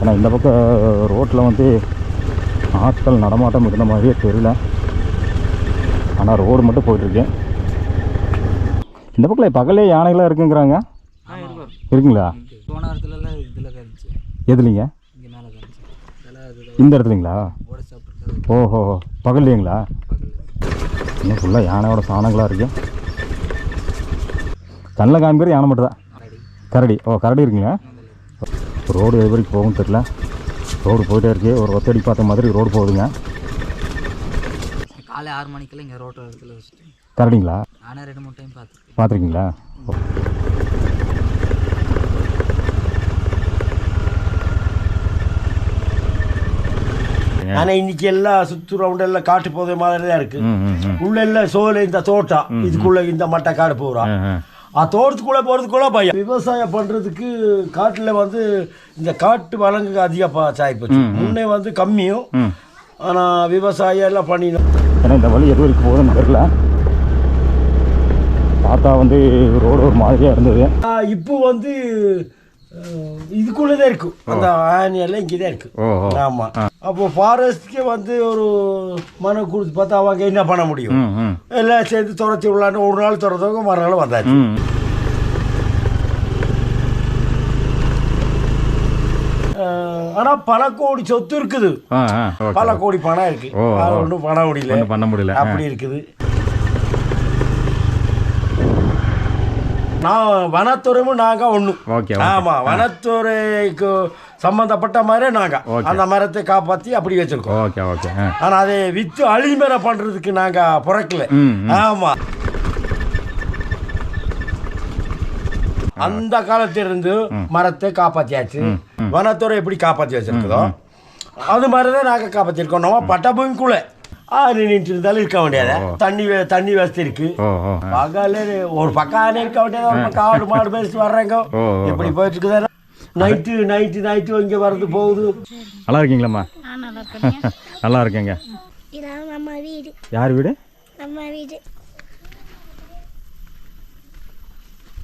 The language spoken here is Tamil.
ஆனால் இந்த பக்கம் ரோட்டில் வந்து ஆட்கள் நடமாட்டம் இருந்த மாதிரியே தெரியல. ஆனால் ரோடு மட்டும் போயிட்டுருக்கேன். இந்த பக்கம் பகலே யானைகளாக இருக்குங்கிறாங்க. இருக்குங்களா? எதுலிங்க? இந்த இடத்துலங்களா? ஓஹோ, பகல்லைங்களா? இன்னும் ஃபுல்லாக யானையோட சாணங்களாக இருக்கு. கண்ணில் காமிக்கிற யானை மட்டும் தான். கரடி. ஓ, கரடி இருக்குங்க. ரோடு எது வரைக்கும் போகும் தெரியல. ரோடு போயிட்டே இருக்கு. ஒரு ஒத்தடி பார்த்த மாதிரி ரோடு போகுதுங்க. காலை 6 மணிக்கெல்லாம் இங்கே ரோட்டு இடத்துல வச்சுட்டு. கரடிங்களா? நானே 2-3 டைம் பார்த்துருக்கீங்களா? ஆனால் இன்னைக்கு எல்லாம் சுற்று ரவுண்ட் எல்லாம் காட்டு போதை மாதிரி தான் இருக்கு. உள்ள எல்லாம் சோலை இந்த தோட்டம் இதுக்குள்ள இந்த மட்டை காடு போகிறோம். தோட்டத்துக்குள்ளே போகிறதுக்குள்ள பையன் விவசாயம் பண்ணுறதுக்கு காட்டில் வந்து இந்த காட்டு வளங்கு அதிகமாக சாய்ப்போச்சு. முன்னே வந்து கம்மியும், ஆனால் விவசாயம் எல்லாம் பண்ணினோம். ஏன்னா இந்த வழி எது வரைக்கும் போகுதுன்னு தெரியல. பார்த்தா வந்து ரோடு ஒரு மாதிரியாக இருந்தது. இப்போ வந்து இதுக்குள்ளே தான் இருக்கும். அந்த ஆனியெல்லாம் இங்கே தான் இருக்கு. ஆமாம். அப்போ ஃபாரஸ்ட்கே வந்து ஒரு மனு கொடுத்து பார்த்தா அவங்க என்ன பண்ண முடியும்? எல்லாம் சேர்ந்து துறைச்சி விடலான்னு ஒரு நாள் துறந்தவங்க மறுநாள் வந்தாச்சு. ஆனால் பல கோடி சொத்து இருக்குது, பல கோடி பணம் இருக்கு. ஒன்றும் பண்ண முடியல, அப்படி இருக்குது. நான் வனத்துறையும் நாங்கள் ஒன்று. ஆமாம், வனத்துறைக்கு சம்மந்தப்பட்ட மாதிரி நாங்கள் அந்த மரத்தை காப்பாற்றி அப்படி வச்சுருக்கோம். Okay okay. ஆனால் அதை விற்று அழிமறை பண்ணுறதுக்கு நாங்கள் பிறக்கல. ஆமாம், அந்த காலத்திலிருந்து மரத்தை காப்பாற்றியாச்சு. வனத்துறை எப்படி காப்பாற்றி வச்சுருக்குதோ அது மாதிரி தான் நாங்கள் காப்பாற்றிருக்கோம். நம்ம பட்டபூமிக்குள்ள நின்றுட்டு இருந்தாலும் இருக்க முடியாது. தண்ணி வசதி இருக்கு. பகல ஒரு பக்கம் இருக்க முடியாது, ஒரு பக்கம் ஆடு மாடு பேசிட்டு வர்றாங்க. எப்படி போயிட்டு இருக்குதா? நைட்டு இங்கே வர்றது போகுது. நல்லா இருக்கீங்களாம்மா? நல்லா இருக்கேங்க. யார் வீடு?